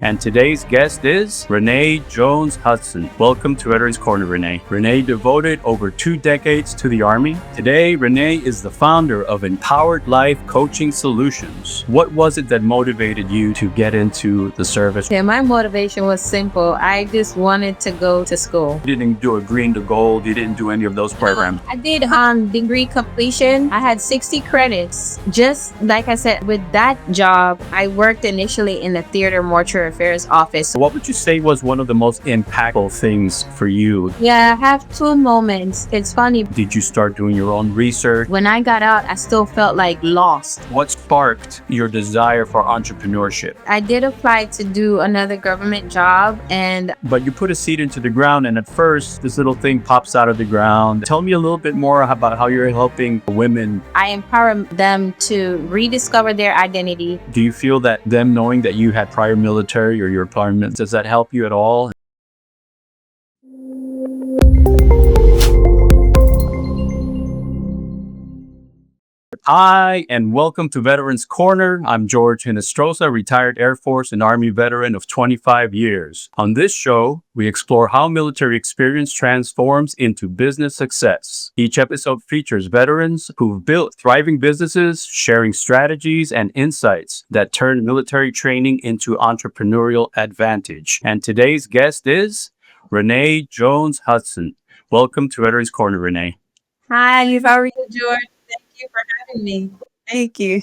And today's guest is Renea Jones-Hudson. Welcome to Veterans Corner, Renea. Renea devoted over 2 decades to the Army. Today, Renea is the founder of Empowered Life Coaching Solutions. What was it that motivated you to get into the service? Yeah, my motivation was simple. I just wanted to go to school. You didn't do a green to gold. You didn't do any of those programs. I did degree completion. I had 60 credits. Just like I said, with that job, I worked initially in the theater mortuary affairs office. What would you say was one of the most impactful things for you? Yeah, I have 2 moments. It's funny. Did you start doing your own research? When I got out, I still felt like lost. What sparked your desire for entrepreneurship? I did apply to do another government job, But you put a seed into the ground, and at first, this little thing pops out of the ground. Tell me a little bit more about how you're helping women. I empower them to rediscover their identity. Do you feel that them knowing that you had prior military or your employment, does that help you at all? Hi, and welcome to Veterans Corner. I'm George Hinestrosa, retired Air Force and Army veteran of 25 years. On this show, we explore how military experience transforms into business success. Each episode features veterans who've built thriving businesses, sharing strategies and insights that turn military training into entrepreneurial advantage. And today's guest is Renea Jones-Hudson. Welcome to Veterans Corner, Renea. Hi, how are you, George? Thank you for having me. Thank you.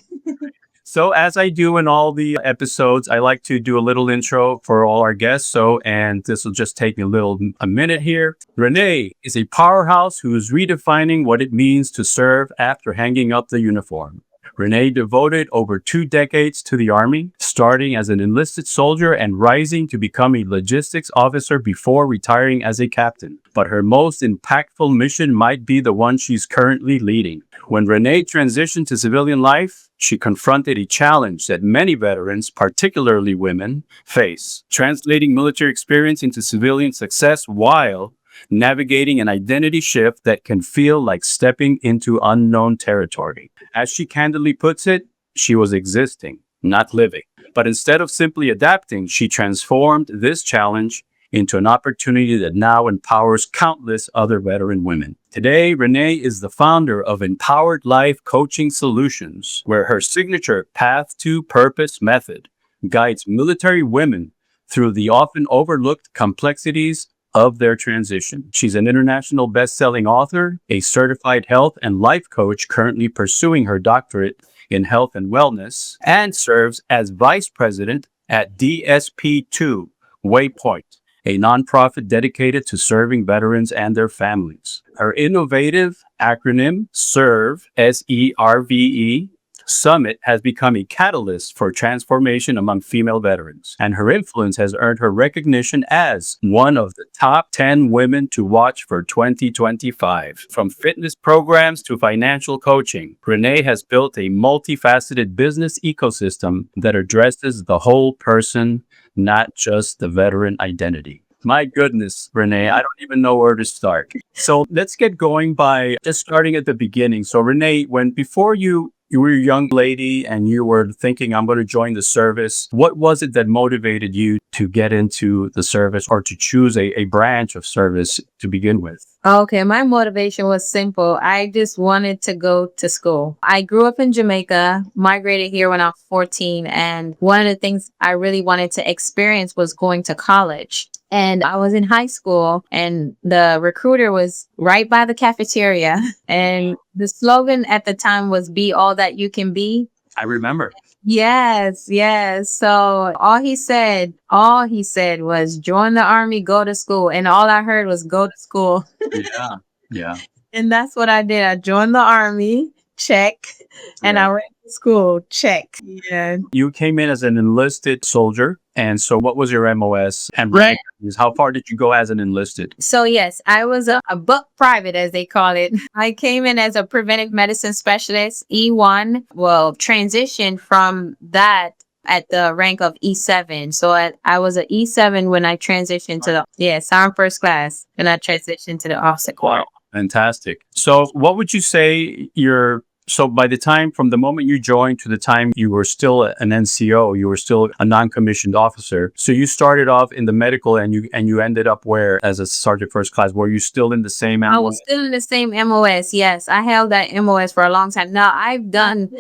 So as I do in all the episodes, I like to do a little intro for all our guests. And this will just take me a minute here. Renea is a powerhouse who is redefining what it means to serve after hanging up the uniform. Renea devoted over 2 decades to the Army, starting as an enlisted soldier and rising to become a logistics officer before retiring as a captain. But her most impactful mission might be the one she's currently leading. When Renea transitioned to civilian life, she confronted a challenge that many veterans, particularly women, face: translating military experience into civilian success while navigating an identity shift that can feel like stepping into unknown territory. As she candidly puts it, she was existing, not living. But instead of simply adapting, she transformed this challenge into an opportunity that now empowers countless other veteran women. Today, Renea is the founder of Empowered Life Coaching Solutions, where her signature Path to Purpose method guides military women through the often overlooked complexities of their transition. She's an international best-selling author, a certified health and life coach currently pursuing her doctorate in health and wellness, and serves as vice president at DSP2 Waypoint, a nonprofit dedicated to serving veterans and their families. Her innovative acronym, SERVE, S-E-R-V-E, Summit, has become a catalyst for transformation among female veterans, and her influence has earned her recognition as one of the top 10 women to watch for 2025. From fitness programs to financial coaching, Renea has built a multifaceted business ecosystem that addresses the whole person, not just the veteran identity. My goodness, Renea, I don't even know where to start. So let's get going by just starting at the beginning. So Renea, before you were a young lady and you were thinking, I'm going to join the service, what was it that motivated you to get into the service or to choose a branch of service to begin with? Okay, my motivation was simple. I just wanted to go to school. I grew up in Jamaica, migrated here when I was 14, and one of the things I really wanted to experience was going to college. And I was in high school, and the recruiter was right by the cafeteria. And the slogan at the time was "Be all that you can be." I remember. Yes, yes. So all he said was join the Army, go to school. And all I heard was go to school. Yeah, yeah. And that's what I did. I joined the Army, check. And I went to school, check. Yeah. You came in as an enlisted soldier. And so what was your MOS and rank? How far did you go as an enlisted? So yes, I was a buck private, as they call it. I came in as a preventive medicine specialist, E1. Well, transitioned from that at the rank of E7. So I was an E7 when I transitioned to Sergeant First Class, and I transitioned to the officer corps. Wow, fantastic. So what would you say your So by the time, from the moment you joined to the time you were still an NCO, you were still a non-commissioned officer. So you started off in the medical, and you ended up where as a sergeant first class? Were you still in the same I was still in the same MOS. Yes, I held that MOS for a long time. Now I've done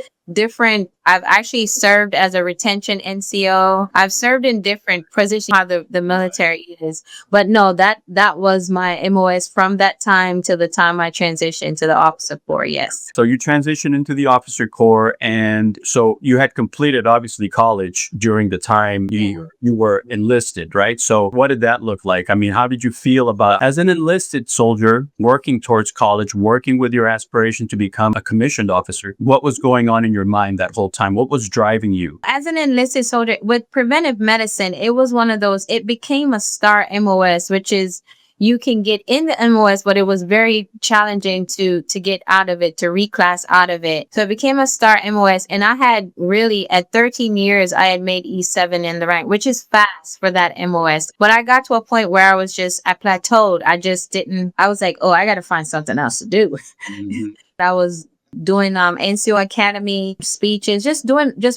I've actually served as a retention NCO. I've served in different positions, how the military is. But no, that was my MOS from that time to the time I transitioned to the officer corps. Yes. So you transitioned into the officer corps, and so you had completed obviously college during the time you were enlisted, right? So what did that look like? I mean, how did you feel about as an enlisted soldier working towards college, working with your aspiration to become a commissioned officer? What was going on in your mind that whole time? What was driving you? As an enlisted soldier with preventive medicine, it was one of those, it became a star MOS, which is you can get in the MOS, but it was very challenging to get out of it, to reclass out of it. So it became a star MOS. And I had really, at 13 years, I had made E7 in the rank, which is fast for that MOS. But I got to a point where I plateaued. I was like, oh, I got to find something else to do. Mhm. I was doing NCO Academy speeches, just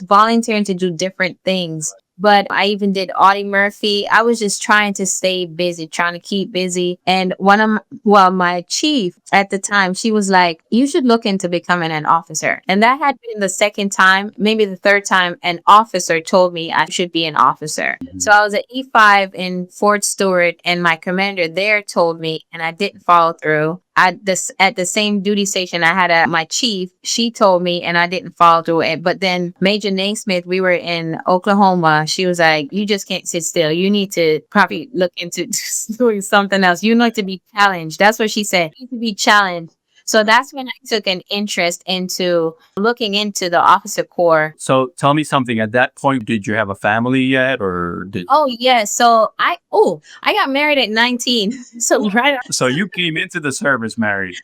volunteering to do different things. But I even did Audie Murphy. I was just trying to stay busy, trying to keep busy. And my chief at the time, she was like, you should look into becoming an officer. And that had been the second time, maybe the third time an officer told me I should be an officer. So I was at E5 in Fort Stewart, and my commander there told me, and I didn't follow through. At the same duty station, I had my chief. She told me, and I didn't follow through it. But then Major Naismith, we were in Oklahoma. She was like, "You just can't sit still. You need to probably look into doing something else. You need to be challenged." That's what she said. You need to be challenged. So that's when I took an interest into looking into the officer corps. So tell me something. At that point, did you have a family yet, or did? Oh yes. So I got married at 19. So right. So you came into the service married.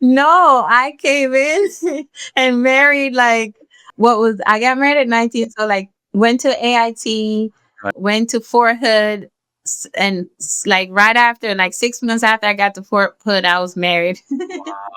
No, I came in and married I got married at 19. So went to AIT, Right. went to Fort Hood, and like right after, like 6 months after I got to Fort Hood, I was married.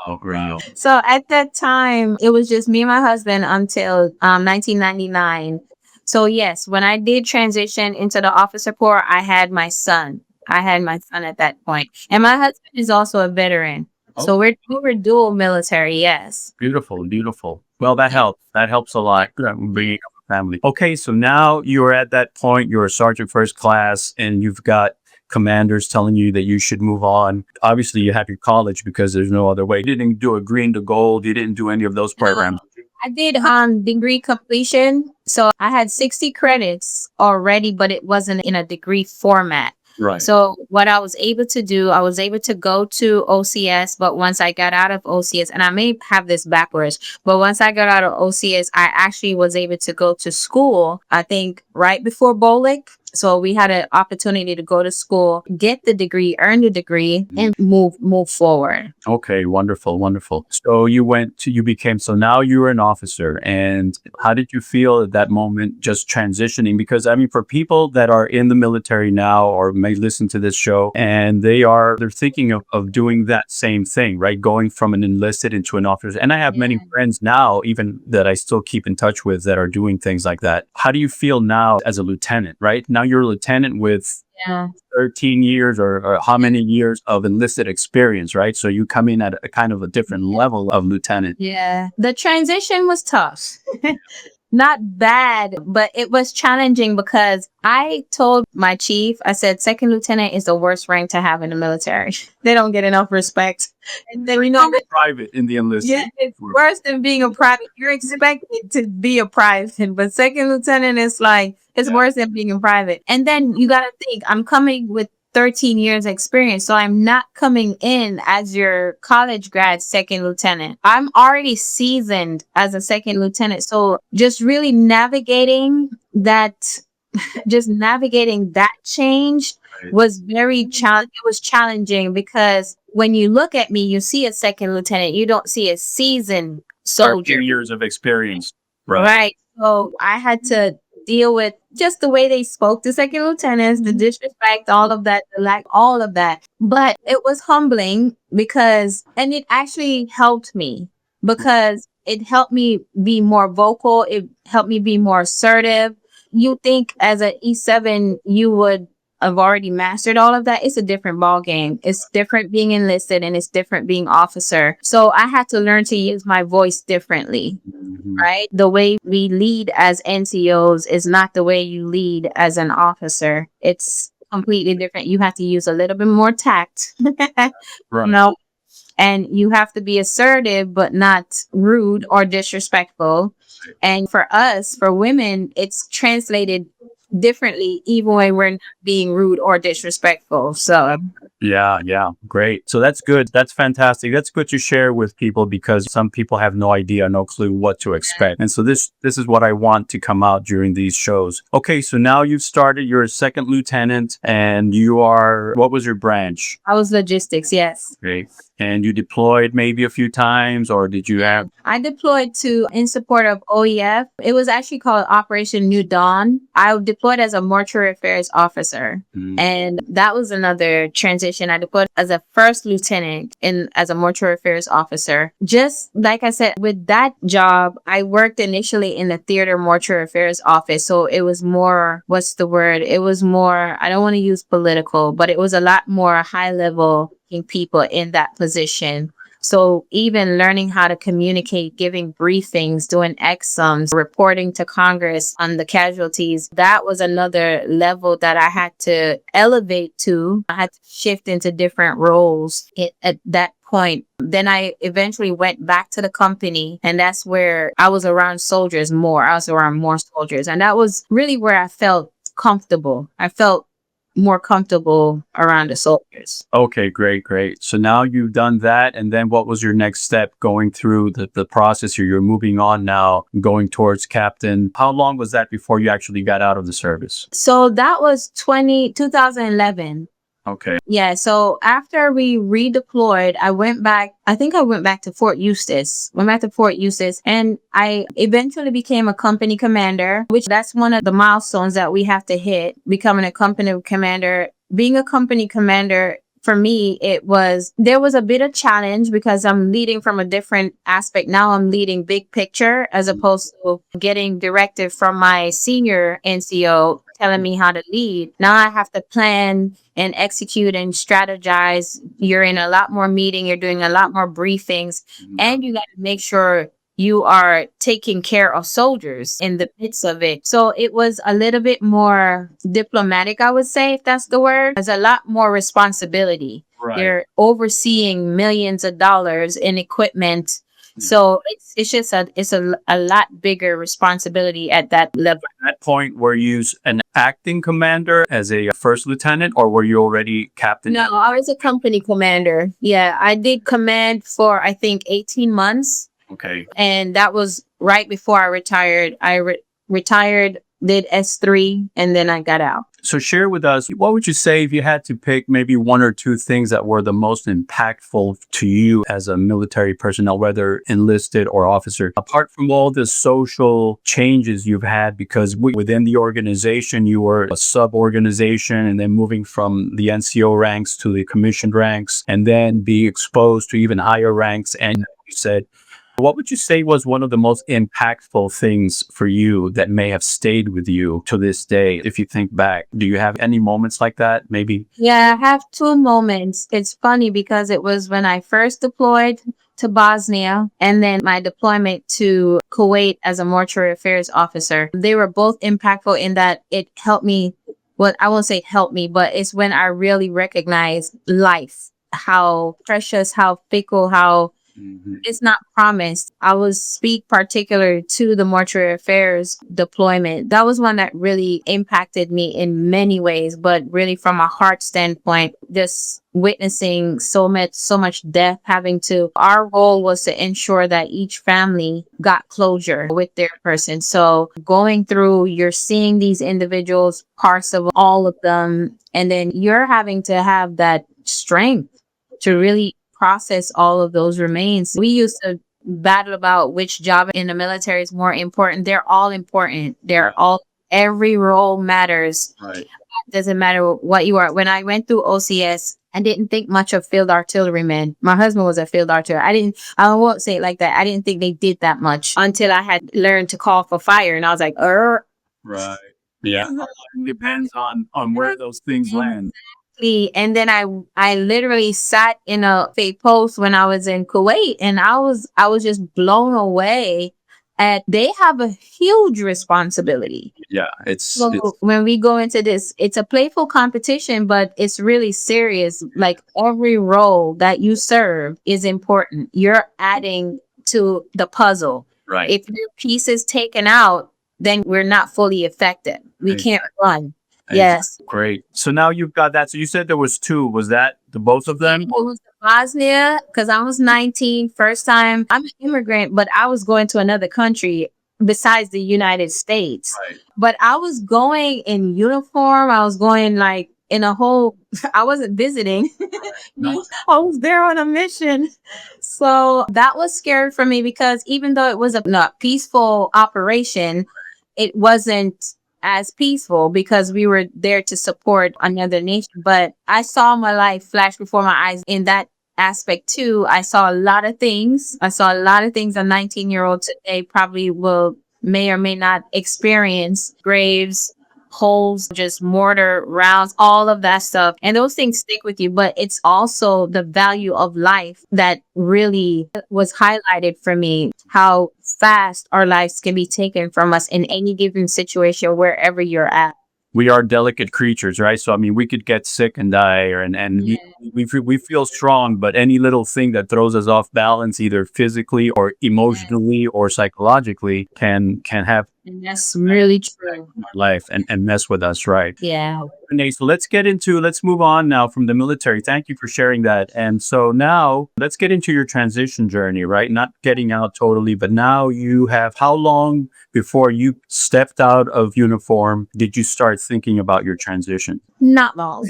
Oh, wow. So at that time, it was just me and my husband until 1999. So yes, when I did transition into the officer corps, I had my son. I had my son at that point, and my husband is also a veteran. So we were dual military. Yes. Beautiful, beautiful. Well, that helps. That helps a lot. Bringing up a family. Okay, so now you're at that point. You're a sergeant first class, and you've got commanders telling you that you should move on. Obviously, you have your college because there's no other way. You didn't do a green to gold. You didn't do any of those programs. I did degree completion. So I had 60 credits already, but it wasn't in a degree format. Right. So what I was able to do, I was able to go to OCS, but once I got out of OCS, and I may have this backwards, but once I got out of OCS, I actually was able to go to school, I think right before BOLIC. So we had an opportunity to go to school, get the degree, earn the degree, and move forward. Okay, wonderful, wonderful. So so now you're an officer. And how did you feel at that moment just transitioning? Because I mean, for people that are in the military now or may listen to this show and they're thinking of doing that same thing, right? Going from an enlisted into an officer. And I have many friends now, even that I still keep in touch with that are doing things like that. How do you feel now as a lieutenant, right? Now you're a lieutenant with 13 years or how many years of enlisted experience, right? So you come in at a kind of a different level of lieutenant. Yeah. The transition was tough. Not bad, but it was challenging because I told my chief, I said, second lieutenant is the worst rank to have in the military. They don't get enough respect. And then Private in the enlisted. Yeah, it's worse than being a private. You're expected to be a private, but second lieutenant is it's worse than being a private. And then you got to think, I'm coming with 13 years experience. So I'm not coming in as your college grad second lieutenant. I'm already seasoned as a second lieutenant. So just really navigating that change was very challenging. It was challenging because when you look at me, you see a second lieutenant. You don't see a seasoned soldier. 13 years of experience. Right. So I had to deal with just the way they spoke to second lieutenants, the disrespect, all of that, all of that. But it was humbling and it actually helped me because it helped me be more vocal. It helped me be more assertive. You think as an E7, you would have already mastered all of that. It's a different ball game. It's different being enlisted and it's different being officer. So I had to learn to use my voice differently, right? The way we lead as NCOs is not the way you lead as an officer. It's completely different. You have to use a little bit more tact, Right. you know, and you have to be assertive, but not rude or disrespectful. And for us, for women, it's translated differently, even when we're not being rude or disrespectful. So Yeah, great. So that's good. That's fantastic. That's good to share with people because some people have no idea, no clue what to expect. And so this is what I want to come out during these shows. Okay, so now you've started, you're a second lieutenant and you are, what was your branch? I was logistics, yes. Okay. And you deployed maybe a few times, or did you have? I deployed to in support of OEF. It was actually called Operation New Dawn. I deployed as a mortuary affairs officer. And that was another transition. I deployed as a first lieutenant in as a mortuary affairs officer. Just like I said, with that job, I worked initially in the theater mortuary affairs office. So it was more, what's the word? It was more, I don't want to use political, but it was a lot more high level people in that position. So even learning how to communicate, giving briefings, doing exums, reporting to Congress on the casualties, that was another level that I had to elevate to. I had to shift into different roles at that point. Then I eventually went back to the company, and that's where I was around soldiers more. I was around more soldiers, and that was really where I felt comfortable. I felt more comfortable around the soldiers. Okay, great. So now you've done that. And then what was your next step going through the process here? You're moving on now, going towards captain. How long was that before you actually got out of the service? So that was 2011. Okay. Yeah. So after we redeployed, I went back to Fort Eustis, and I eventually became a company commander, which that's one of the milestones that we have to hit, becoming a company commander. Being a company commander, for me, there was a bit of challenge because I'm leading from a different aspect. Now I'm leading big picture as opposed to getting directive from my senior NCO telling me how to lead. Now I have to plan and execute and strategize. You're in a lot more meeting. You're doing a lot more briefings, and you got to make sure you are taking care of soldiers in the midst of it. So it was a little bit more diplomatic, I would say, if that's the word. There's a lot more responsibility. Right. You're overseeing millions of dollars in equipment. So it's just a lot bigger responsibility at that level. At that point, were you an acting commander as a first lieutenant, or were you already captain? No, I was a company commander. Yeah, I did command for, I think, 18 months. Okay. And that was right before I retired. I retired, did S3, and then I got out. So share with us, what would you say if you had to pick maybe one or two things that were the most impactful to you as a military personnel, whether enlisted or officer, apart from all the social changes you've had, because within the organization, you were a sub-organization and then moving from the NCO ranks to the commissioned ranks and then being exposed to even higher ranks. And you said, what would you say was one of the most impactful things for you that may have stayed with you to this day? If you think back, do you have any moments like that? Maybe? Yeah, I have two moments. It's funny because it was when I first deployed to Bosnia and then my deployment to Kuwait as a mortuary affairs officer. They were both impactful in that it helped me. Well, I won't say help me, but it's when I really recognized life, how precious, how fickle, how it's not promised. I will speak particular to the mortuary affairs deployment. That was one that really impacted me in many ways, but really from a heart standpoint, just witnessing so much death our role was to ensure that each family got closure with their person. So going through, you're seeing these individuals, parts of all of them, and then you're having to have that strength to really process all of those remains. We used to battle about which job in the military is more important. They're all important. Every role matters. Right. Doesn't matter what you are. When I went through OCS, I didn't think much of field artillerymen. My husband was a field artillery. I won't say it like that. I didn't think they did that much until I had learned to call for fire. And I was like, Right. Yeah. Depends on where those things land. And then I literally sat in a fake post when I was in Kuwait, and I was just blown away at they have a huge responsibility. Yeah. So when we go into this, it's a playful competition, but it's really serious. Like every role that you serve is important. You're adding to the puzzle. right. If your piece is taken out, then we're not fully effective. We can't run. Yes. Great. So now you've got that. So you said there was two. Was that the both of them? It was Bosnia because I was 19, first time. I'm an immigrant, but I was going to another country besides the United States. Right. But I was going in uniform. I was going like in a whole, I wasn't visiting. Nice. I was there on a mission. So that was scary for me because even though it was a not peaceful operation, it wasn't as peaceful because we were there to support another nation. But I saw my life flash before my eyes in that aspect too. I saw a lot of things. I saw a lot of things a 19-year-old today probably may or may not experience. Graves, holes, just mortar rounds, all of that stuff. And those things stick with you. But it's also the value of life that really was highlighted for me. How fast our lives can be taken from us in any given situation, wherever you're at. We are delicate creatures, right? So I mean, we could get sick and die, we feel strong, but any little thing that throws us off balance, either physically or emotionally or psychologically, can have And that's really true. our life and mess with us, right? Yeah. Renee, so let's move on now from the military. Thank you for sharing that. And so now let's get into your transition journey, right? Not getting out totally, but now you have how long before you stepped out of uniform did you start thinking about your transition? Not long.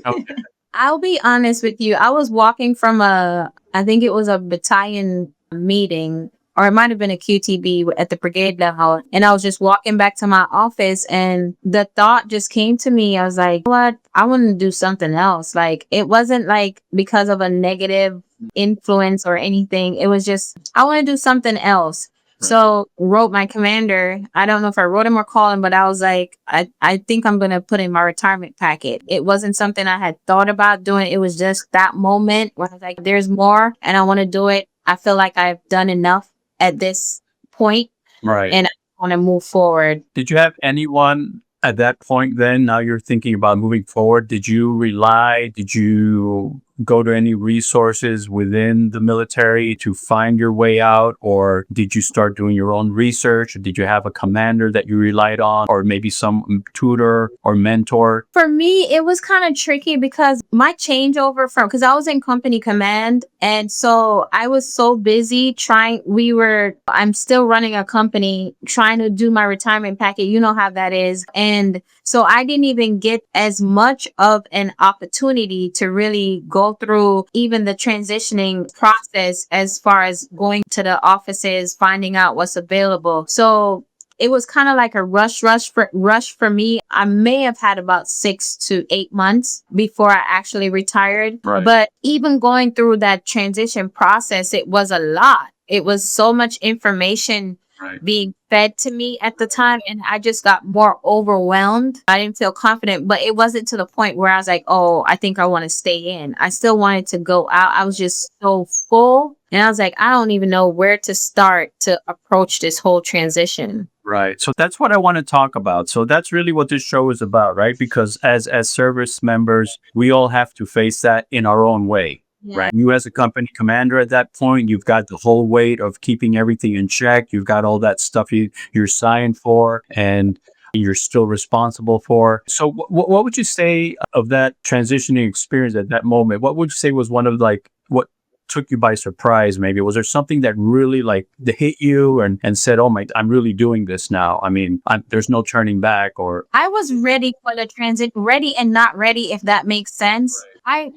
Okay. I'll be honest with you. I was walking from I think it was a battalion meeting, or it might have been a QTB at the brigade level. And I was just walking back to my office and the thought just came to me. I was like, what? I want to do something else. Like, it wasn't like because of a negative influence or anything. It was just, I want to do something else. So wrote my commander. I don't know if I wrote him or called him, but I was like, I think I'm going to put in my retirement packet. It wasn't something I had thought about doing. It was just that moment where I was like, there's more and I want to do it. I feel like I've done enough at this point. Right. And I want to move forward. Did you have anyone at that point then? Now you're thinking about moving forward. Did you go to any resources within the military to find your way out? Or did you start doing your own research? Or did you have a commander that you relied on? Or maybe some tutor or mentor? For me, it was kind of tricky because my changeover because I was in company command. And so I was so busy I'm still running a company, trying to do my retirement packet. You know how that is. And so I didn't even get as much of an opportunity to really go through even the transitioning process as far as going to the offices, finding out what's available. So it was kind of like a rush for me. I may have had about 6 to 8 months before I actually retired. Right. But even going through that transition process, it was a lot. It was so much information being fed to me at the time, and I just got more overwhelmed. I didn't feel confident, but it wasn't to the point where I was like, oh, I think I want to stay in. I still wanted to go out. I was just so full, and I was like, I don't even know where to start to approach this whole transition. Right. So that's what I want to talk about. So that's really what this show is about, right? Because as service members, we all have to face that in our own way. Yeah. Right. You as a company commander at that point, you've got the whole weight of keeping everything in check. You've got all that stuff you're signed for and you're still responsible for. So what would you say of that transitioning experience at that moment? What would you say was one of what took you by surprise? Maybe was there something that really hit you and said, oh my, I'm really doing this now. I mean, there's no turning back. Or I was ready for the transit, ready and not ready, if that makes sense.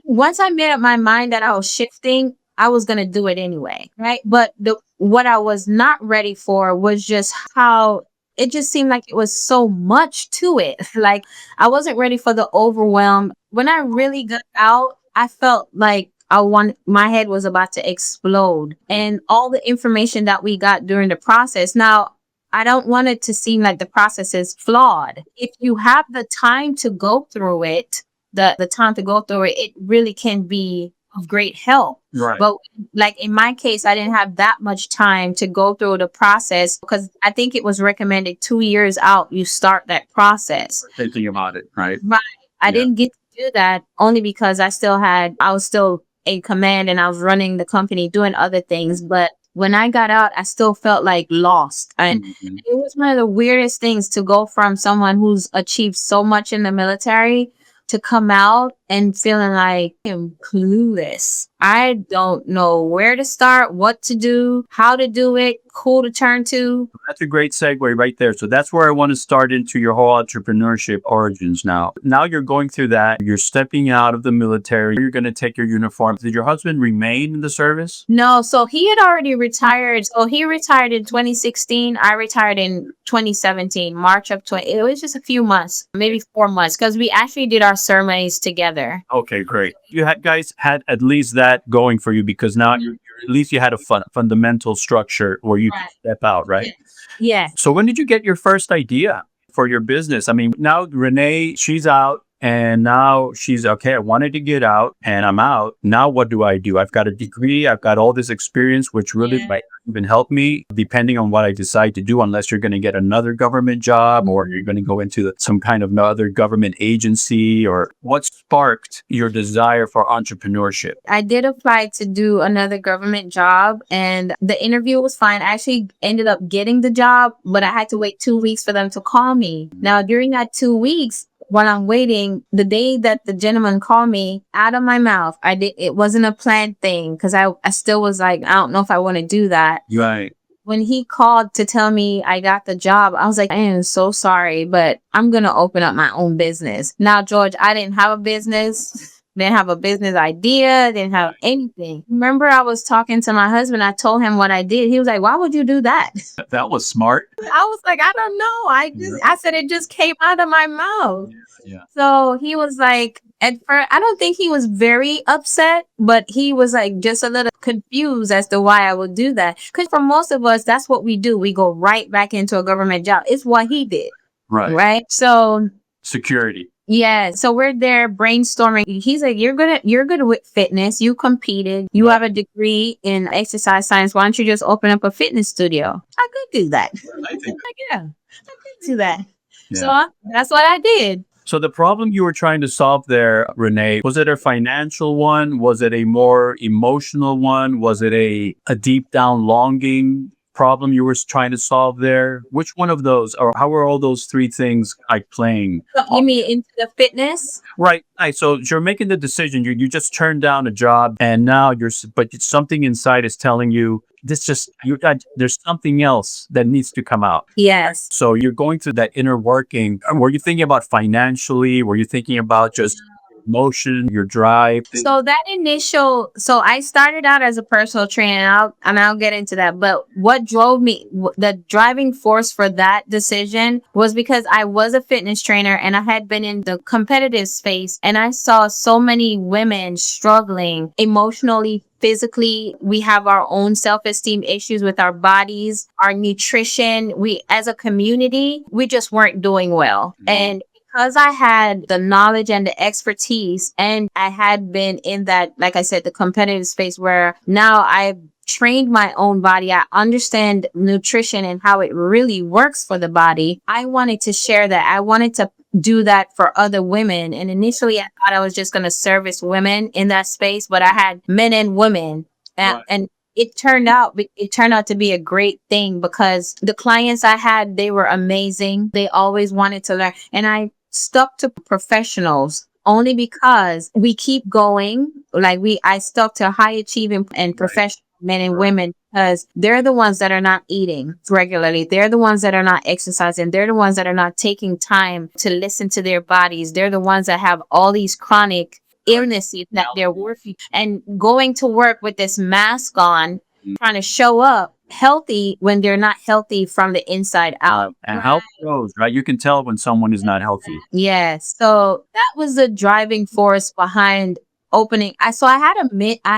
Once I made up my mind that I was shifting, I was going to do it anyway. Right. But what I was not ready for was just how it just seemed like it was so much to it. Like I wasn't ready for the overwhelm. When I really got out, I felt like my head was about to explode. And all the information that we got during the process. Now, I don't want it to seem like the process is flawed. If you have the time to go through it, the time to go through it, it really can be of great help. Right. But like in my case, I didn't have that much time to go through the process because I think it was recommended 2 years out, you start that process. Thinking about it, right? Right. I Yeah. didn't get to do that only because I was still in command and I was running the company, doing other things. But when I got out, I still felt like lost. And it was one of the weirdest things to go from someone who's achieved so much in the military to come out and feeling like I'm clueless. I don't know where to start, what to do, how to do it, who to turn to. That's a great segue right there. So that's where I want to start into your whole entrepreneurship origins now. Now you're going through that. You're stepping out of the military. You're going to take your uniform. Did your husband remain in the service? No, so he had already retired. So he retired in 2016. I retired in 2017, March of 20. It was just a few months, maybe 4 months, because we actually did our ceremonies together. Okay, great. You guys had at least that going for you because now at least you had a fundamental structure where you could step out, right? Yeah. So when did you get your first idea for your business? I mean, now Renee, she's out and now she's okay. I wanted to get out and I'm out. Now what do? I've got a degree. I've got all this experience, which really might even help me depending on what I decide to do, unless you're going to get another government job or you're going to go into some kind of another government agency. Or what sparked your desire for entrepreneurship? I did apply to do another government job and the interview was fine. I actually ended up getting the job, but I had to wait 2 weeks for them to call me. Now, during that 2 weeks, while I'm waiting, the day that the gentleman called me, out of my mouth, it wasn't a planned thing because I still was like, I don't know if I want to do that. Right. When he called to tell me I got the job, I was like, I am so sorry, but I'm going to open up my own business. Now, George, I didn't have a business. Didn't have a business idea, didn't have anything. Remember, I was talking to my husband. I told him what I did. He was like, why would you do that? That was smart. I was like, I don't know. I said it just came out of my mouth. Yeah. So he was like, at first, I don't think he was very upset, but he was like just a little confused as to why I would do that. Because for most of us, that's what we do. We go right back into a government job. It's what he did. Right. Right. So Security. yeah. So we're there brainstorming. He's like, you're good with fitness. You competed. You have a degree in exercise science. Why don't you just open up a fitness studio? I could do that. I think. Like, yeah, I could do that. Yeah. So that's what I did. So the problem you were trying to solve there, Renee, was it a financial one? Was it a more emotional one? Was it a deep down longing problem you were trying to solve there? Which one of those, or how are all those three things like playing? You mean into the fitness? Right. So you're making the decision. You just turned down a job, and now but something inside is telling you there's something else that needs to come out. Yes. So you're going through that inner working. Were you thinking about financially? Were you thinking about just emotion, your drive? So I started out as a personal trainer, and I'll get into that. But what drove me, the driving force for that decision was because I was a fitness trainer and I had been in the competitive space and I saw so many women struggling emotionally, physically. We have our own self-esteem issues with our bodies, our nutrition. We, as a community, we just weren't doing well. And because I had the knowledge and the expertise, and I had been in that, like I said, the competitive space where now I've trained my own body. I understand nutrition and how it really works for the body. I wanted to share that. I wanted to do that for other women. And initially I thought I was just going to service women in that space, but I had men and women. And it turned out to be a great thing because the clients I had, they were amazing. They always wanted to learn. And I stuck to professionals only because we keep going. I stuck to high achieving and professional men and women because they're the ones that are not eating regularly. They're the ones that are not exercising. They're the ones that are not taking time to listen to their bodies. They're the ones that have all these chronic illnesses that they're working and going to work with this mask on trying to show up healthy when they're not healthy from the inside out. And health shows, right? You can tell when someone is not healthy. Yes. So that was the driving force behind opening. I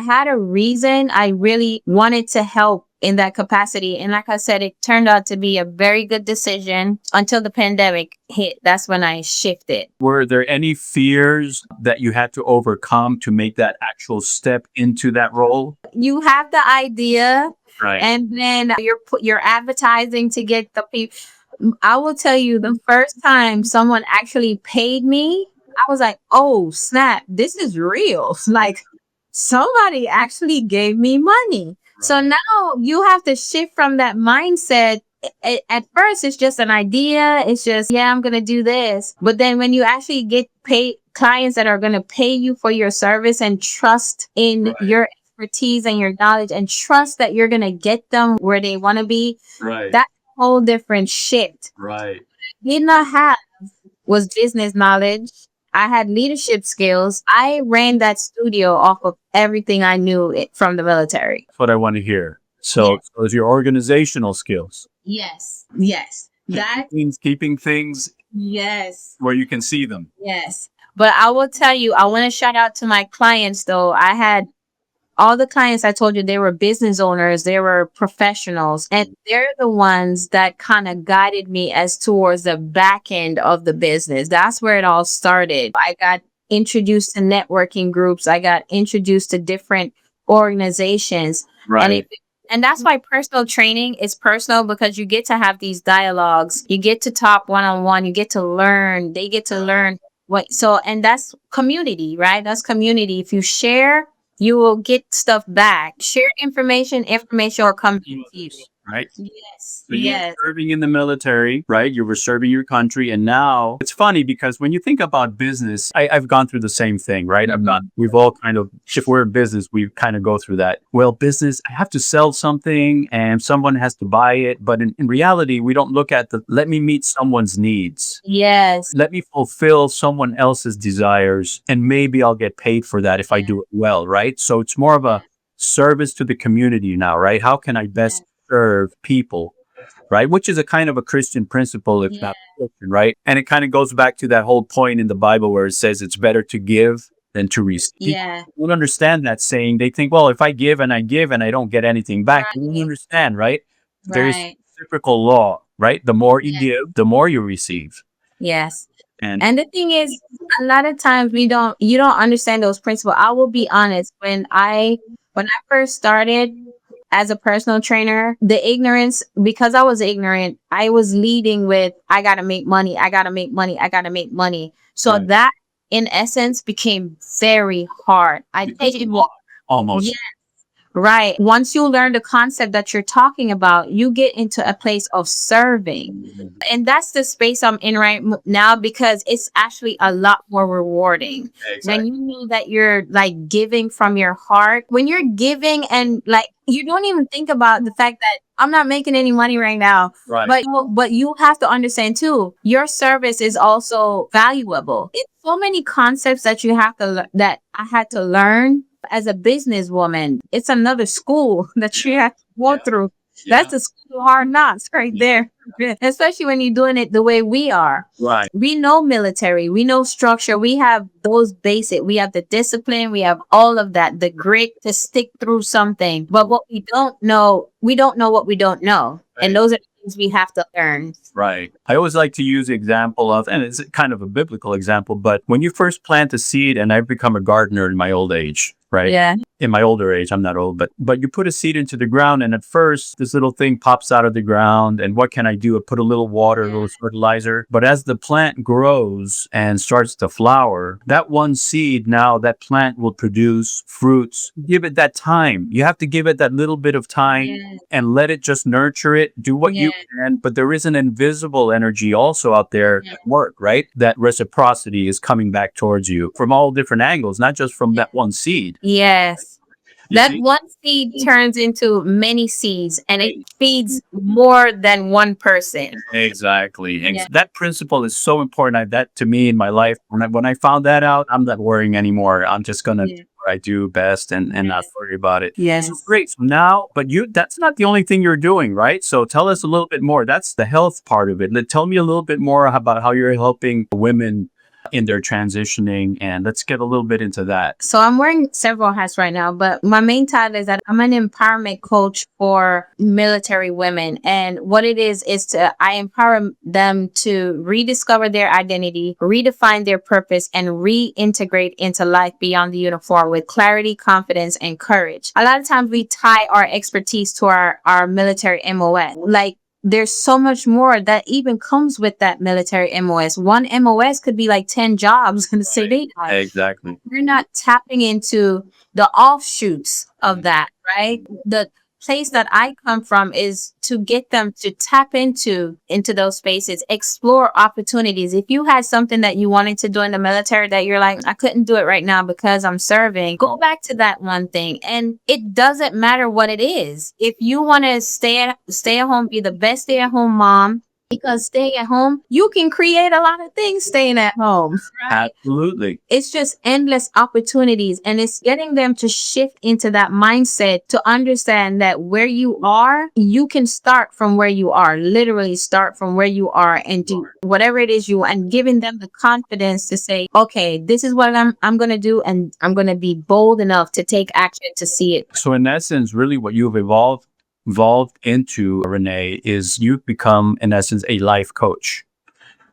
had a reason. I really wanted to help in that capacity. And like I said, it turned out to be a very good decision until the pandemic hit. That's when I shifted. Were there any fears that you had to overcome to make that actual step into that role? You have the idea, Right. and then you're advertising to get the people. I will tell you, the first time someone actually paid me, I was like, oh snap, this is real. Like, somebody actually gave me money. So now you have to shift from that mindset. At first, it's just an idea. It's just, yeah, I'm going to do this. But then when you actually get paid, clients that are going to pay you for your service and trust in your expertise and your knowledge and trust that you're going to get them where they want to be, that's a whole different shift. Right. Did not have was business knowledge. I had leadership skills. I ran that studio off of everything I knew from the military. That's what I want to hear. So it's your organizational skills. Yes. Yes. That means keeping things where you can see them. Yes. But I will tell you, I want to shout out to my clients though. I had all the clients I told you, they were business owners, they were professionals, and they're the ones that kind of guided me as towards the back end of the business. That's where it all started. I got introduced to networking groups. I got introduced to different organizations. Right. And that's why personal training is personal, because you get to have these dialogues. You get to talk one-on-one. You get to learn. They get to learn and that's community, right? That's community. If you share, you will get stuff back. Share information will come to you. Right? Yes. So you were serving in the military, right? You were serving your country. And now it's funny because when you think about business, I've gone through the same thing, right? We've all kind of, if we're in business, we kind of go through that. Well, business, I have to sell something and someone has to buy it. But in reality, we don't look at let me meet someone's needs. Yes. Let me fulfill someone else's desires. And maybe I'll get paid for that if I do it well, right? So it's more of a service to the community now, right? How can I best serve people, right? Which is a kind of a Christian principle, if not Christian, right? And it kind of goes back to that whole point in the Bible where it says it's better to give than to receive. People don't understand that saying. They think, well, if I give and I don't get anything back, you don't understand, right? There's a reciprocal law, right? The more you give, the more you receive. Yes. And the thing is, a lot of times you don't understand those principles. I will be honest, when I first started as a personal trainer, the ignorance, because I was ignorant, I was leading with, I got to make money. I got to make money. I got to make money. So that in essence became very hard. Almost. Yeah. Right. Once you learn the concept that you're talking about, you get into a place of serving. And that's the space I'm in right now, because it's actually a lot more rewarding. When you know that you're like giving from your heart, when you're giving and like, you don't even think about the fact that I'm not making any money right now. Right. But you have to understand too, your service is also valuable. It's so many concepts that that I had to learn. As a businesswoman, it's another school that you have to go through. That's a school of hard knocks right there. Especially when you're doing it the way we are. Right. We know military, we know structure, we have those basic, we have the discipline, we have all of that, the grit to stick through something. But what we don't know what we don't know. Right. And those are things we have to learn. Right. I always like to use the example of, and it's kind of a biblical example, but when you first plant a seed, and I've become a gardener in my old age, right? Yeah. In my older age, I'm not old, but you put a seed into the ground, and at first this little thing pops out of the ground, and what can I do? I put a little water, a little fertilizer. But as the plant grows and starts to flower, that one seed, now that plant will produce fruits. Give it that time. You have to give it that little bit of time and let it just nurture it. Do what you can, but there is an invisible energy also out there at work, right? That reciprocity is coming back towards you from all different angles, not just from that one seed. Yes. That one seed turns into many seeds, and it feeds more than one person. Exactly. And that principle is so important. That to me in my life, when I found that out, I'm not worrying anymore. I'm just going to do what I do best and not worry about it. Yes. Great. So now, but that's not the only thing you're doing, right? So tell us a little bit more. That's the health part of it. Tell me a little bit more about how you're helping women in their transitioning, and let's get a little bit into that. So I'm wearing several hats right now, but my main title is that I'm an empowerment coach for military women. And what it is I empower them to rediscover their identity, redefine their purpose, and reintegrate into life beyond the uniform with clarity, confidence, and courage. A lot of times we tie our expertise to our military MOS. Like, there's so much more that even comes with that military MOS. One MOS could be like 10 jobs in the city. Exactly. We're not tapping into the offshoots of that, right? The place that I come from is to get them to tap into those spaces, explore opportunities. If you had something that you wanted to do in the military that you're like, I couldn't do it right now because I'm serving, go back to that one thing. And it doesn't matter what it is. If you want to stay at home, be the best stay at home mom, because staying at home, you can create a lot of things staying at home. Right? Absolutely. It's just endless opportunities. And it's getting them to shift into that mindset to understand that where you are, you can start from where you are, literally start from where you are and do whatever it is you want, and giving them the confidence to say, okay, this is what I'm going to do. And I'm going to be bold enough to take action to see it. So in essence, really what you've evolved into, Renee, is you've become, in essence, a life coach,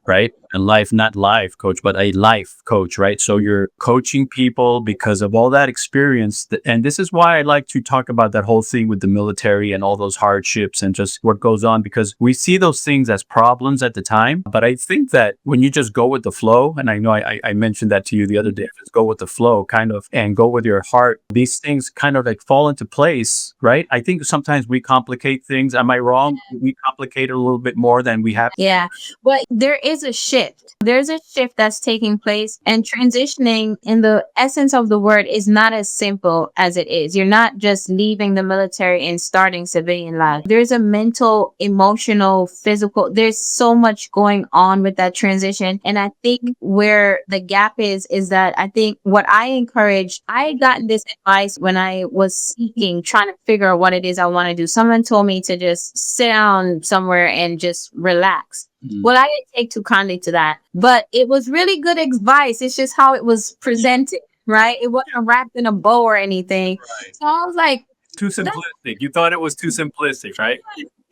right? Not life coach, but a life coach, right? So you're coaching people because of all that experience. And this is why I like to talk about that whole thing with the military and all those hardships and just what goes on, because we see those things as problems at the time. But I think that when you just go with the flow, and I know I mentioned that to you the other day, just go with the flow kind of and go with your heart, these things kind of like fall into place, right? I think sometimes we complicate things. Am I wrong? We complicate it a little bit more than we have. Yeah, but there is a shift. There's a shift that's taking place, and transitioning in the essence of the word is not as simple as it is. You're not just leaving the military and starting civilian life. There's a mental, emotional, physical, there's so much going on with that transition. And I think where the gap is that I think what I encourage, I had gotten this advice when I was seeking, trying to figure out what it is I want to do. Someone told me to just sit down somewhere and just relax. Well, I didn't take too kindly to that, but it was really good advice. It's just how it was presented, right? It wasn't wrapped in a bow or anything. Right. So I was like, too simplistic. You thought it was too simplistic, right?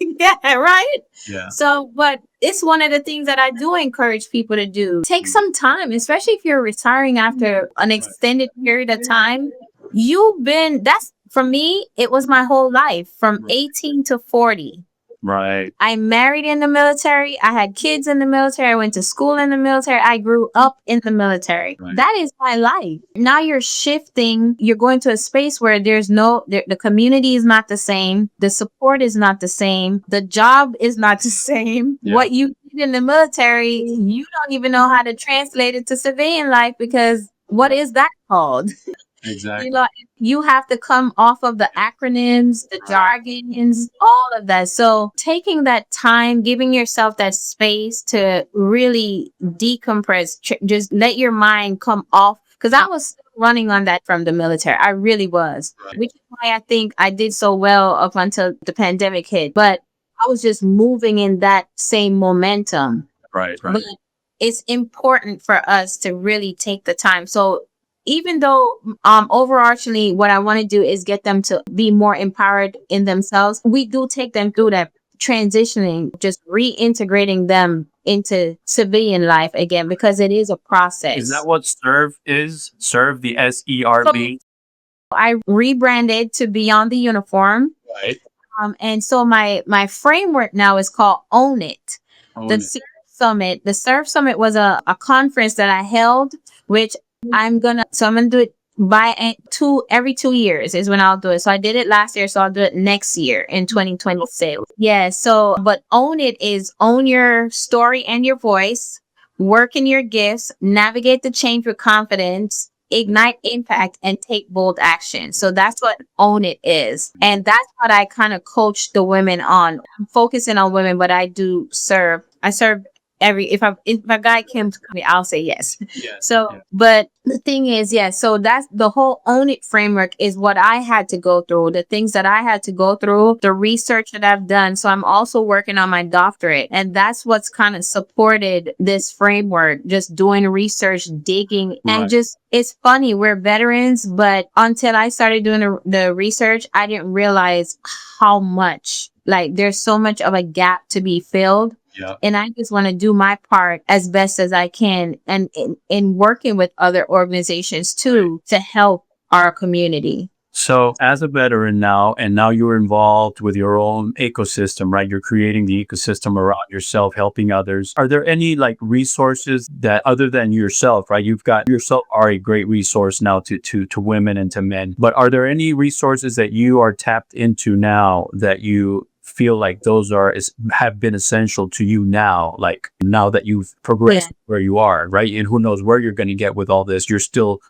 Yeah, right? Yeah. So, but it's one of the things that I do encourage people to do. Take some time, especially if you're retiring after an extended period of time. That's for me, it was my whole life from 18 to 40. Right. I married in the military. I had kids in the military. I went to school in the military. I grew up in the military. Right. That is my life. Now you're shifting. You're going to a space where the community is not the same. The support is not the same. The job is not the same. Yeah. What you did in the military, you don't even know how to translate it to civilian life, because what is that called? Exactly. You have to come off of the acronyms, the jargons, all of that. So taking that time, giving yourself that space to really decompress, just let your mind come off. Because I was running on that from the military. I really was, right. Which is why I think I did so well up until the pandemic hit. But I was just moving in that same momentum. Right. But it's important for us to really take the time. So even though overarchingly what I want to do is get them to be more empowered in themselves, we do take them through that transitioning, just reintegrating them into civilian life again, because it is a process. Is that what SERV is? SERV, the SERV? So I rebranded to Beyond the Uniform. Right. And so my framework now is called Own It. The SERV Summit was a conference that I held, which I'm gonna do it every 2 years is when I'll do it. So I did it last year, so I'll do it next year in 2026. Yeah. So, but Own It is own your story and your voice, work in your gifts, navigate the change with confidence, ignite impact, and take bold action. So that's what Own It is. And that's what I kind of coach the women on. I'm focusing on women, but I serve if a guy came to me, I'll say yes. Yeah. So, Yeah. but the thing is, yes, so that's the whole Own It framework is what I had to go through, the things that I had to go through, the research that I've done. So I'm also working on my doctorate, and that's what's kind of supported this framework, just doing research, digging, and Right. just, it's funny, we're veterans, but until I started doing the research, I didn't realize how much, like, there's so much of a gap to be filled. Yeah. And I just want to do my part as best as I can, and in working with other organizations too, to help our community. So, as a veteran now, and now you're involved with your own ecosystem, right? You're creating the ecosystem around yourself, helping others. Are there any like resources that, other than yourself, right? You've got yourself are a great resource now to women and to men. But are there any resources that you are tapped into now that you feel like those have been essential to you now, like now that you've progressed where you are, right? And who knows where you're going to get with all this. You're still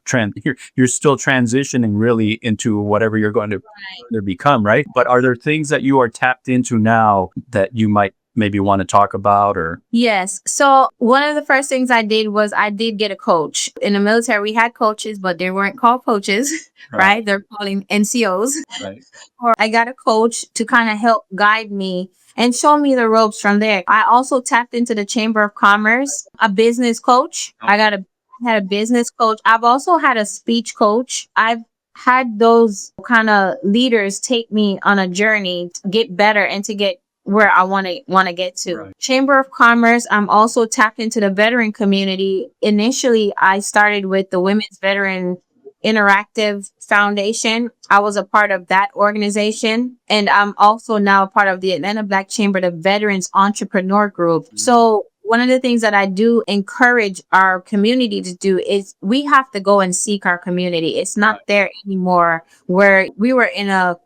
you're still transitioning really into whatever you're going to become, right? But are there things that you are tapped into now that you might maybe want to talk about? Or Yes. So one of the first things I did was I did get a coach. In the military, we had coaches, but they weren't called coaches, right? They're calling NCOs. Right. Or I got a coach to kind of help guide me and show me the ropes from there. I also tapped into the Chamber of Commerce, a business coach. I had a business coach. I've also had a speech coach. I've had those kind of leaders take me on a journey to get better and to get where I want to get to. Right. Chamber of Commerce. I'm also tapped into the veteran community. Initially, I started with the Women's Veteran Interactive Foundation. I was a part of that organization, and I'm also now a part of the Atlanta Black Chamber, the Veterans Entrepreneur Group. So one of the things that I do encourage our community to do is we have to go and seek our community. It's not there anymore where we were in a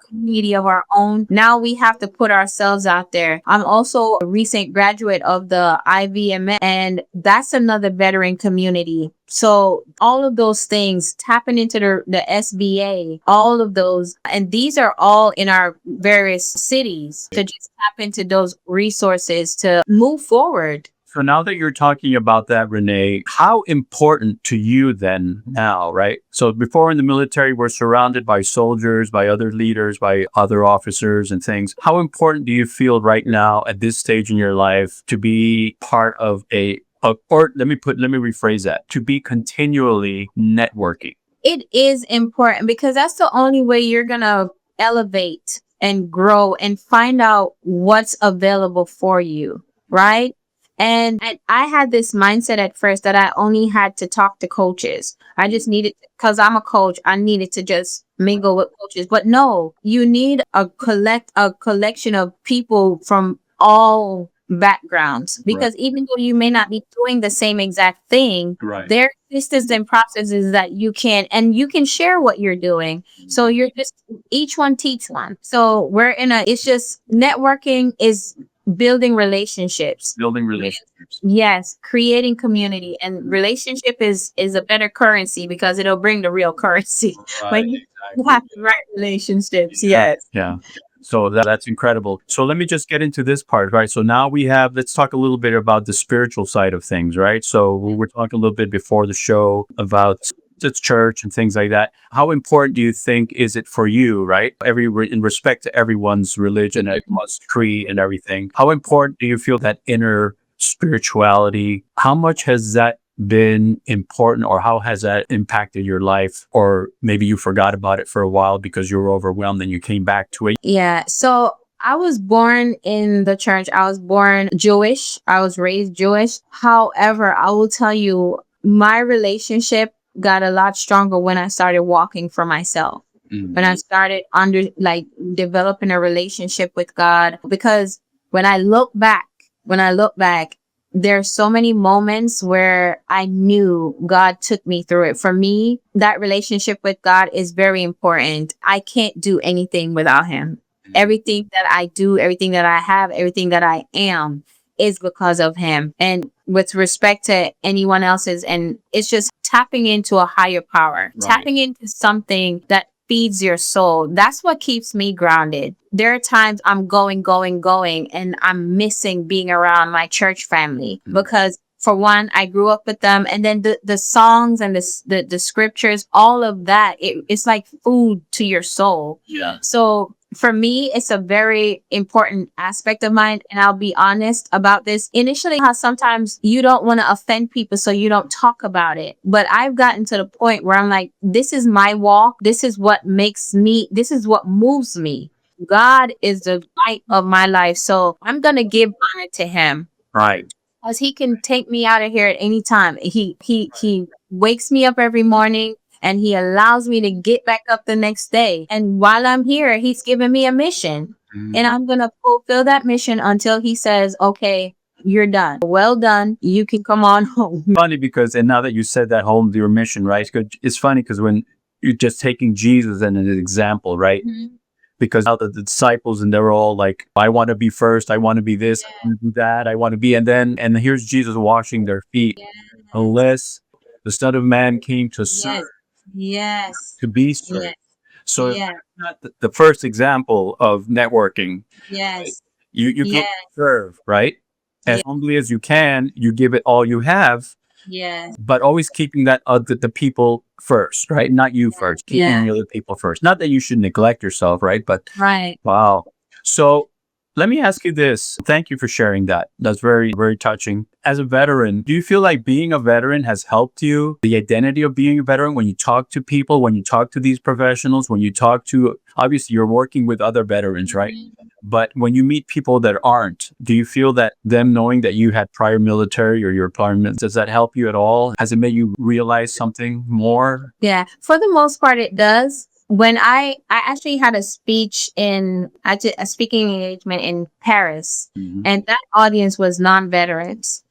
community of our own. Now we have to put ourselves out there. I'm also a recent graduate of the IVMS, and that's another veteran community. So all of those things, tapping into the SBA, all of those, and these are all in our various cities, to just tap into those resources to move forward. So now that you're talking about that, Renee, how important to you then now, right? So before in the military, we're surrounded by soldiers, by other leaders, by other officers and things. How important do you feel right now at this stage in your life to be part of or let me rephrase that, to be continually networking? It is important because that's the only way you're going to elevate and grow and find out what's available for you, right? And I had this mindset at first that I only had to talk to coaches. I just needed, because I'm a coach, I needed to just mingle with coaches. But no, you need a collection of people from all backgrounds, because even though you may not be doing the same exact thing, there are systems and processes that you can, and you can share what you're doing. So you're just, each one teach one. So it's just networking is building relationships. Yes, creating community, and relationship is a better currency because it'll bring the real currency. When you have the right relationships. Yes. Yeah. So that's incredible. So let me just get into this part, right? So now let's talk a little bit about the spiritual side of things, right? So we were talking a little bit before the show about its church and things like that. How important do you think is it for you, right? In respect to everyone's religion, everyone's creed and everything. How important do you feel that inner spirituality? How much has that been important, or how has that impacted your life? Or maybe you forgot about it for a while because you were overwhelmed and you came back to it. Yeah. So I was born in the church. I was born Jewish. I was raised Jewish. However, I will tell you, my relationship got a lot stronger when I started walking for myself. When I started developing a relationship with God, because when I look back, there's so many moments where I knew God took me through it. For me, that relationship with God is very important. I can't do anything without him. Everything that I do, everything that I have, everything that I am is because of him. And with respect to anyone else's, and it's just tapping into a higher power, tapping into something that feeds your soul. That's what keeps me grounded. There are times I'm going, and I'm missing being around my church family because for one, I grew up with them, and then the songs and the scriptures, all of that, it's like food to your soul. Yeah. So for me, it's a very important aspect of mine. And I'll be honest about this. Initially, how sometimes you don't want to offend people, so you don't talk about it. But I've gotten to the point where I'm like, this is my walk. This is what makes me, this is what moves me. God is the light of my life. So I'm going to give honor to him. Right. Because he can take me out of here at any time. He wakes me up every morning, and he allows me to get back up the next day. And while I'm here, he's given me a mission. And I'm going to fulfill that mission until he says, okay, you're done. Well done. You can come on home. Funny because, and now that you said that home, your mission, right? It's funny because when you're just taking Jesus as an example, right? Because now the disciples, and they're all like, I want to be first. I want to be this. I want to do that. I want to be. And here's Jesus washing their feet. Unless the Son of Man came to serve, to be served. So that's not the first example of networking. You can serve, right? As humbly as you can, you give it all you have. But always keeping that the people first, right? Not you first. Keeping the other people first. Not that you should neglect yourself, right? But wow. So let me ask you this. Thank you for sharing that. That's very, very touching. As a veteran, do you feel like being a veteran has helped you? The identity of being a veteran, when you talk to people, when you talk to these professionals, when you talk to, obviously you're working with other veterans, right? But when you meet people that aren't, do you feel that them knowing that you had prior military or your prior, does that help you at all? Has it made you realize something more? Yeah, for the most part, it does. When I actually had a speech I did a speaking engagement in Paris, and that audience was non-veterans.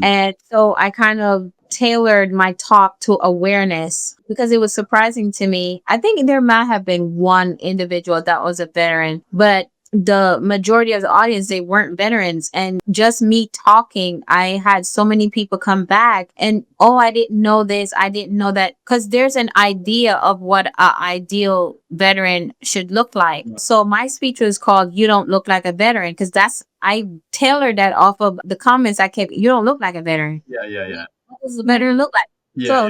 And so I kind of tailored my talk to awareness because it was surprising to me. I think there might have been one individual that was a veteran, but the majority of the audience, they weren't veterans. And just me talking, I had so many people come back and, oh, I didn't know this. I didn't know that. Because there's an idea of what an ideal veteran should look like. So my speech was called You Don't Look Like a Veteran, because I tailored that off of the comments I kept. You don't look like a veteran. Yeah. What does a veteran look like? So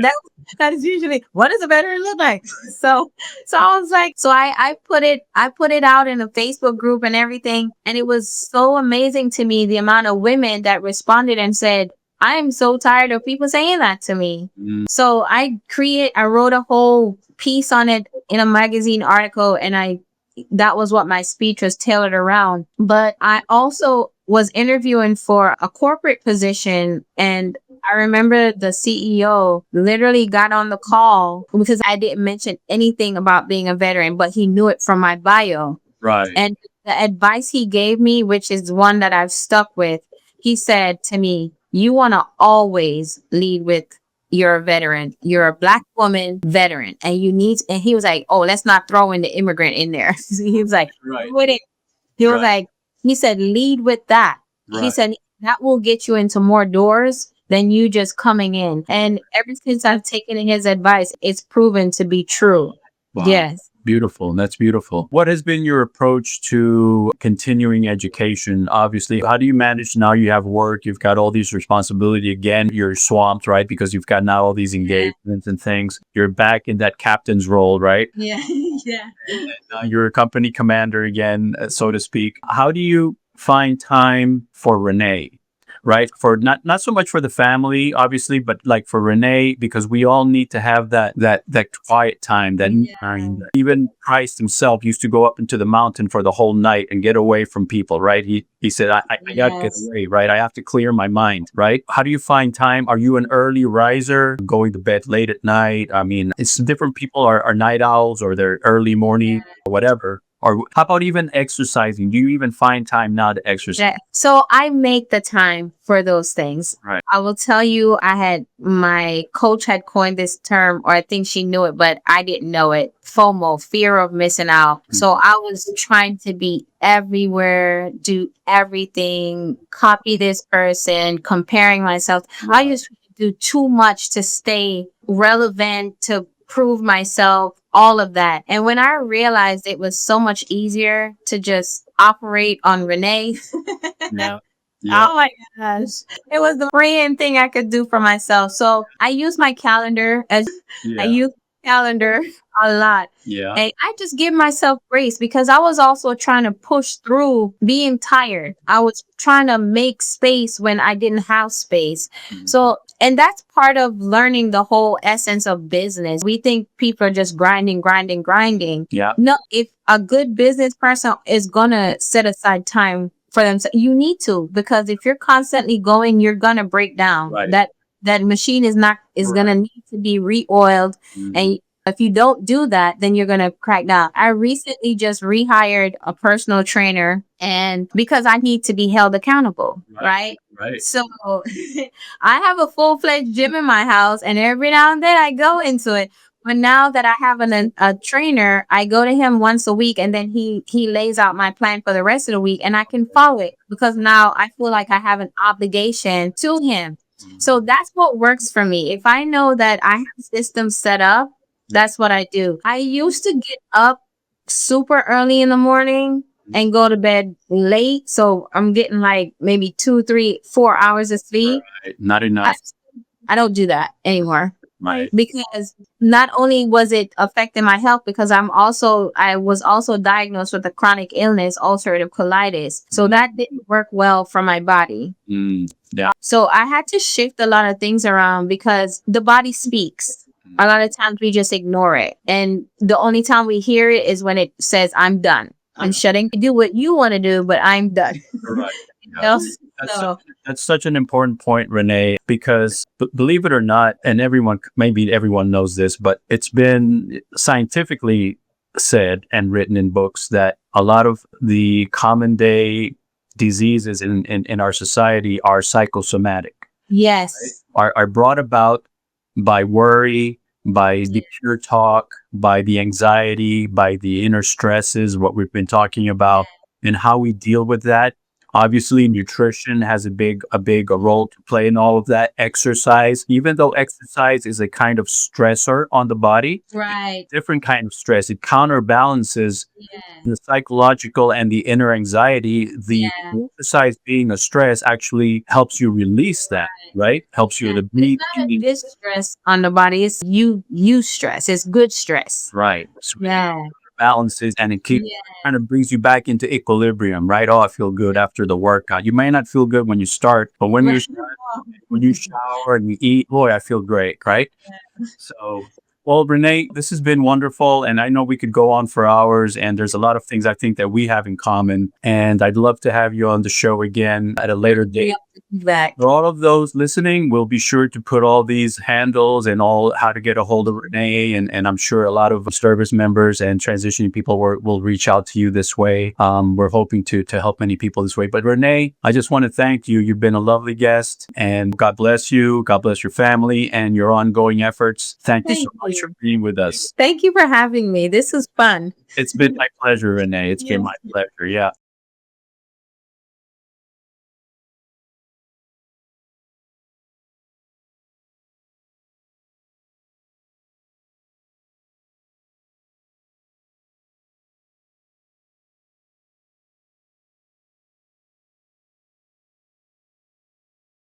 that is usually, what does a veteran look like? So I was like, so I put it out in a Facebook group and everything. And it was so amazing to me, the amount of women that responded and said, I'm so tired of people saying that to me. So I wrote a whole piece on it in a magazine article, and that was what my speech was tailored around. But I also was interviewing for a corporate position, and I remember the CEO literally got on the call because I didn't mention anything about being a veteran, but he knew it from my bio. Right. And the advice he gave me, which is one that I've stuck with, he said to me, you want to always lead with you're a veteran. You're a Black woman veteran. And he was like, oh, let's not throw in the immigrant in there. He was like, with it. He said, lead with that. He said, that will get you into more doors than you just coming in. And ever since I've taken his advice, it's proven to be true. Wow. Yes. Beautiful. That's beautiful. What has been your approach to continuing education? Obviously, how do you manage now? You have work, you've got all these responsibility. Again, you're swamped, right? Because you've got now all these engagements and things. You're back in that captain's role, right? Yeah. You're a company commander again, so to speak. How do you find time for Renee? Right? For not so much for the family, obviously, but like for Renee, because we all need to have that quiet time, time. Even Christ himself used to go up into the mountain for the whole night and get away from people, right? He said, I got to get away, right? I have to clear my mind, right? How do you find time? Are you an early riser, going to bed late at night? I mean, it's different people are night owls, or they're early morning or whatever. Or how about even exercising? Do you even find time now to exercise? Yeah. So I make the time for those things. Right. I will tell you, my coach had coined this term, or I think she knew it, but I didn't know it. FOMO, fear of missing out. So I was trying to be everywhere, do everything, copy this person, comparing myself. I used to do too much to stay relevant, to prove myself. all of that. And when I realized it was so much easier to just operate on Renee, Yeah. oh my gosh, it was the freeing thing I could do for myself. So I use my calendar as I Yeah. use calendar a lot. Yeah. And I just give myself grace because I was also trying to push through being tired. I was trying to make space when I didn't have space. So, and that's part of learning the whole essence of business. We think people are just grinding, grinding, grinding. Yeah. No, if a good business person is going to set aside time for them, you need to, because if you're constantly going, you're going to break down. Right. That machine is going to need to be re-oiled. Mhm. And if you don't do that, then you're going to crack down. I recently just rehired a personal trainer, and because I need to be held accountable, right? Right. So I have a full-fledged gym in my house, and every now and then I go into it. But now that I have a trainer, I go to him once a week, and then he lays out my plan for the rest of the week, and I can follow it because now I feel like I have an obligation to him. So that's what works for me. If I know that I have systems set up, that's what I do. I used to get up super early in the morning and go to bed late. So I'm getting like maybe 2, 3, 4 hours of sleep. Right. Not enough. I don't do that anymore. Right. Because not only was it affecting my health, because I was also diagnosed with a chronic illness, ulcerative colitis. So that didn't work well for my body. Yeah. So I had to shift a lot of things around because the body speaks. A lot of times we just ignore it. And the only time we hear it is when it says, I'm done. I'm shutting. Do what you want to do, but I'm done. Right. You know? That's such an important point, Renee, because believe it or not, and maybe everyone knows this, but it's been scientifically said and written in books that a lot of the common day diseases in our society are psychosomatic, Yes. are brought about by worry, by the pure talk, by the anxiety, by the inner stresses, what we've been talking about, and how we deal with that. Obviously, nutrition has a big role to play in all of that. Exercise, even though exercise is a kind of stressor on the body, Right. different kind of stress. It counterbalances the psychological and the inner anxiety. The exercise being a stress actually helps you release that, right? Helps you to breathe. It's not a good stress on the body. It's you stress. It's good stress. Right. So Yeah. balances and it kind of brings you back into equilibrium, right? Oh, I feel good after the workout. You may not feel good when you start, but when you shower and you eat, boy, I feel great, right? So, well, Renee, this has been wonderful. And I know we could go on for hours, and there's a lot of things I think that we have in common. And I'd love to have you on the show again at a later date. Back. For all of those listening, we'll be sure to put all these handles and all how to get a hold of Renee. And I'm sure a lot of service members and transitioning people will reach out to you this way. We're hoping to help many people this way. But Renee, I just want to thank you. You've been a lovely guest, and God bless you. God bless your family and your ongoing efforts. Thank you so much for being with us. Thank you for having me. This is fun. It's been my pleasure, Renee. It's been my pleasure. Yeah.